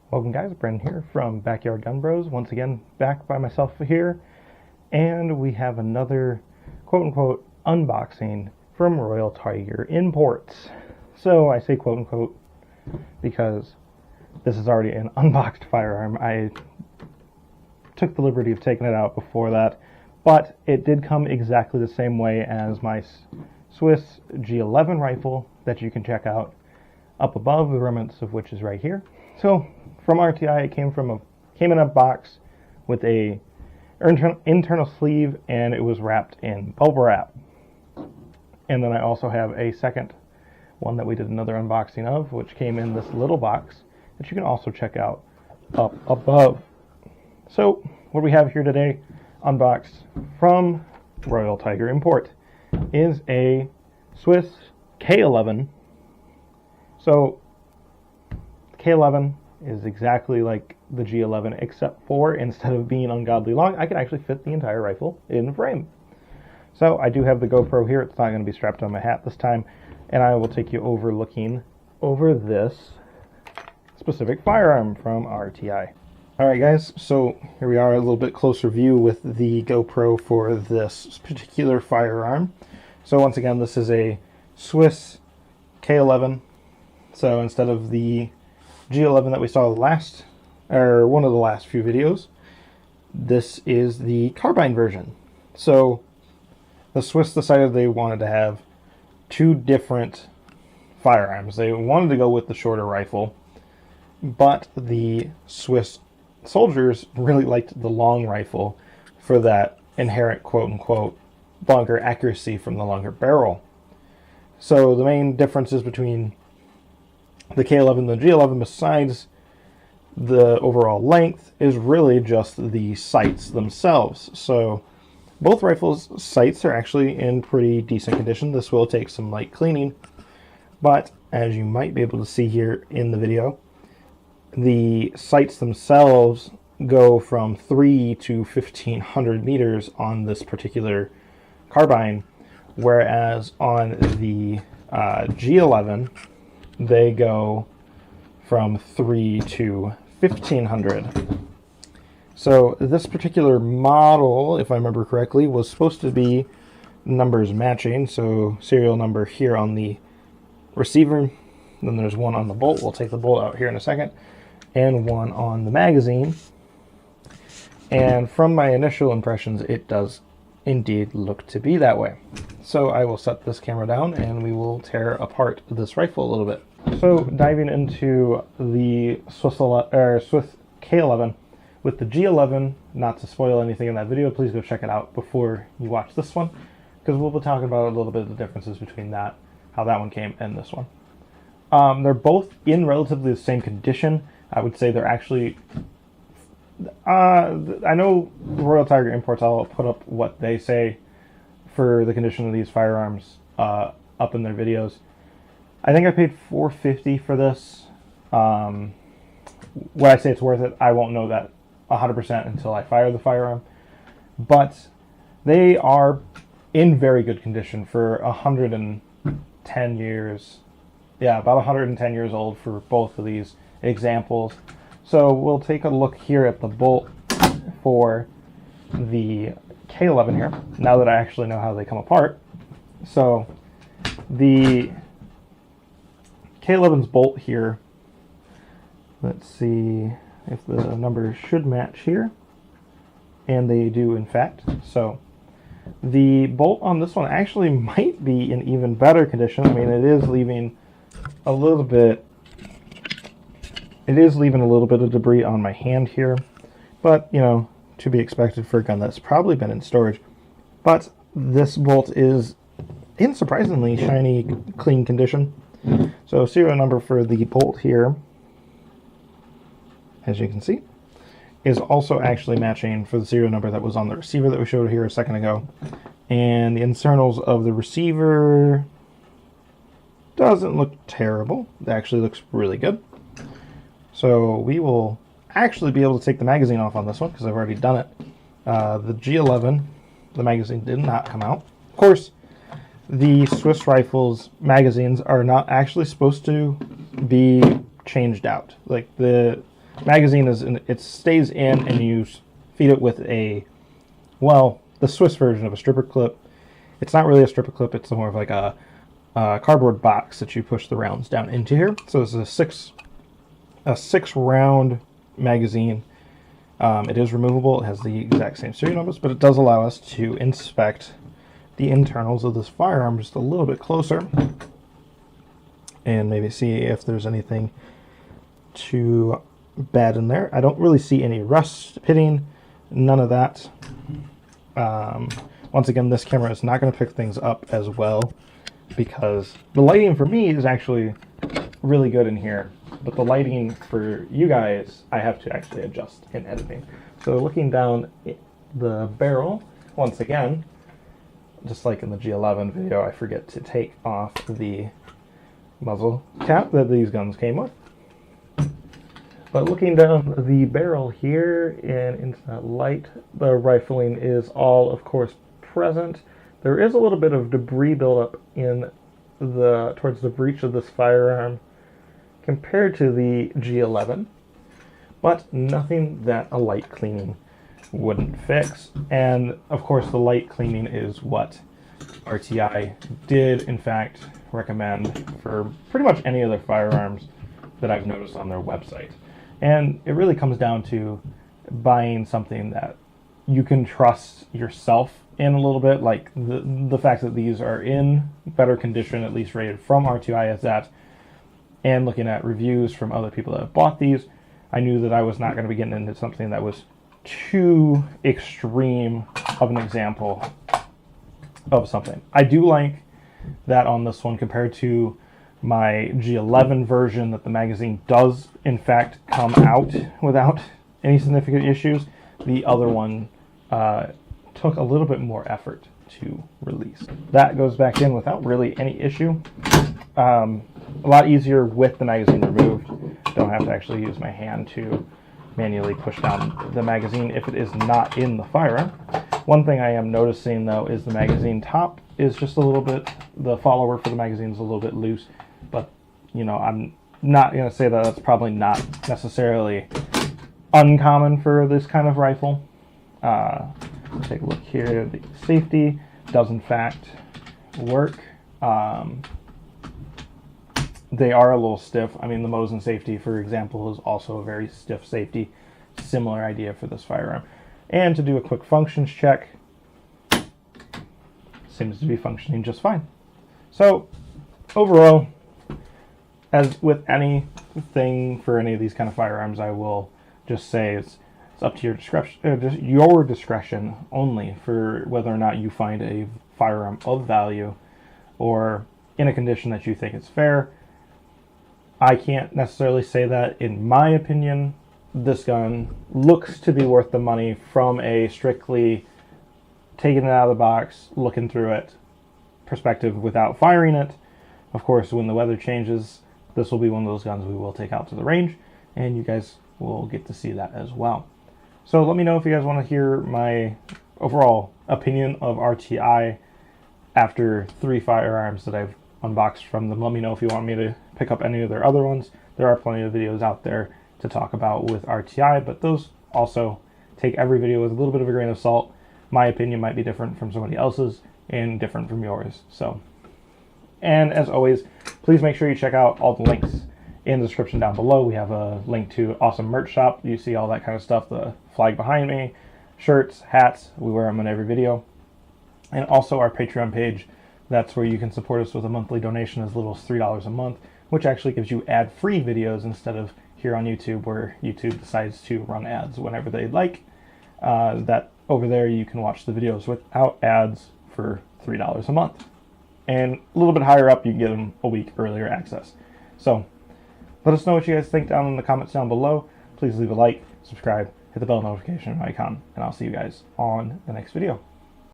Welcome guys, Brendan here from Backyard Gun Bros. Once again, back by myself here, and we have another quote-unquote unboxing from Royal Tiger Imports. So I say quote-unquote because this is already an unboxed firearm. I took the liberty of taking it out before that, but it did come exactly the same way as my Swiss K11 rifle that you can check out up above, the remnants of which is right here. So from RTI, it came in a box with a internal sleeve, and it was wrapped in bubble wrap. And then I also have a second one that we did another unboxing of, which came in this little box that you can also check out up above. So what we have here today, unboxed from Royal Tiger Import, is a Swiss K11. So K11 is exactly like the G11, except for instead of being ungodly long, I can actually fit the entire rifle in the frame. So I do have the GoPro here. It's not going to be strapped on my hat this time, and I will take you over looking over this specific firearm from RTI. Alright guys, so here we are, a little bit closer view with the GoPro for this particular firearm. So once again, this is a Swiss K11. So instead of the G11 that we saw one of the last few videos, this is the carbine version. So the Swiss decided they wanted to have two different firearms. They wanted to go with the shorter rifle, but the Swiss soldiers really liked the long rifle for that inherent quote-unquote longer accuracy from the longer barrel. So the main differences between the K11 and the G11, besides the overall length, is really just the sights themselves. So both rifles' sights are actually in pretty decent condition. This will take some light cleaning, but as you might be able to see here in the video, the sights themselves go from 3 to 1500 meters on this particular carbine, whereas on the G11 they go from 3 to 1500. So this particular model, if I remember correctly, was supposed to be numbers matching. So serial number here on the receiver, then there's one on the bolt. We'll take the bolt out here in a second, and one on the magazine. And from my initial impressions, it does indeed look to be that way. So I will set this camera down and we will tear apart this rifle a little bit. So diving into the Swiss K11 with the G11, not to spoil anything in that video, please go check it out before you watch this one, because we'll be talking about a little bit of the differences between that, how that one came, and this one. They're both in relatively the same condition. I would say they're actually I know Royal Tiger Imports, I'll put up what they say for the condition of these firearms up in their videos. I think I paid $450 for this. When I say it's worth it, I won't know that 100% until I fire the firearm. But they are in very good condition for 110 years. Yeah, about 110 years old for both of these examples. So we'll take a look here at the bolt for the K11 here, now that I actually know how they come apart. So the K11's bolt here, let's see if the numbers should match here, and they do in fact. So the bolt on this one actually might be in even better condition. I mean, it is leaving a little bit of debris on my hand here, but you know, to be expected for a gun that's probably been in storage. But this bolt is in surprisingly shiny, clean condition. So serial number for the bolt here, as you can see, is also actually matching for the serial number that was on the receiver that we showed here a second ago. And the internals of the receiver doesn't look terrible. It actually looks really good. So we will actually be able to take the magazine off on this one because I've already done it. The G11, the magazine did not come out. Of course, the Swiss rifles magazines are not actually supposed to be changed out. Like magazine it stays in, and you feed it with well, the Swiss version of a stripper clip. It's not really a stripper clip, it's more of like a cardboard box that you push the rounds down into here. So this is a six round magazine. It is removable. It has the exact same serial numbers, but it does allow us to inspect the internals of this firearm just a little bit closer and maybe see if there's anything too bad in there. I don't really see any rust pitting, none of that. Once again, this camera is not going to pick things up as well because the lighting for me is actually really good in here, but the lighting for you guys I have to actually adjust in editing. So looking down the barrel, once again, just like in the G11 video, I forget to take off the muzzle cap that these guns came with. But looking down the barrel here and into that light, the rifling is all, of course, present. There is a little bit of debris buildup in towards the breech of this firearm compared to the G11, but nothing that a light cleaning wouldn't fix. And of course, the light cleaning is what RTI did, in fact, recommend for pretty much any of their firearms that I've noticed on their website. And it really comes down to buying something that you can trust yourself in a little bit, like the fact that these are in better condition, at least rated from RTI as that, and looking at reviews from other people that have bought these, I knew that I was not going to be getting into something that was too extreme of an example of something. I do like that on this one compared to my G11 version that the magazine does in fact come out without any significant issues. The other one took a little bit more effort to release. That goes back in without really any issue. A lot easier with the magazine removed. Don't have to actually use my hand to manually push down the magazine if it is not in the firearm. One thing I am noticing though is the magazine top is just a little bit, the follower for the magazine is a little bit loose, but you know, I'm not going to say that that's probably not necessarily uncommon for this kind of rifle. Take a look here. The safety does in fact work. They are a little stiff. I mean, the Mosin safety, for example, is also a very stiff safety. Similar idea for this firearm. And to do a quick functions check, seems to be functioning just fine. So overall, as with anything for any of these kind of firearms, I will just say it's up to your discretion only for whether or not you find a firearm of value or in a condition that you think is fair. I can't necessarily say that. In my opinion, this gun looks to be worth the money from a strictly taking it out of the box, looking through it perspective without firing it. Of course, when the weather changes, this will be one of those guns we will take out to the range, and you guys will get to see that as well. So let me know if you guys want to hear my overall opinion of RTI after 3 firearms that I've unboxed from them. Let me know if you want me to pick up any of their other ones. There are plenty of videos out there to talk about with RTI, but those also take every video with a little bit of a grain of salt. My opinion might be different from somebody else's and different from yours. So, and as always, please make sure you check out all the links in the description down below. We have a link to awesome merch shop. You see all that kind of stuff, the flag behind me, shirts, hats, we wear them in every video. And also our Patreon page. That's where you can support us with a monthly donation as little as $3 a month, which actually gives you ad-free videos instead of here on YouTube, where YouTube decides to run ads whenever they'd like. That over there you can watch the videos without ads for $3 a month. And a little bit higher up, you can get them a week earlier access. So let us know what you guys think down in the comments down below. Please leave a like, subscribe, hit the bell notification icon, and I'll see you guys on the next video.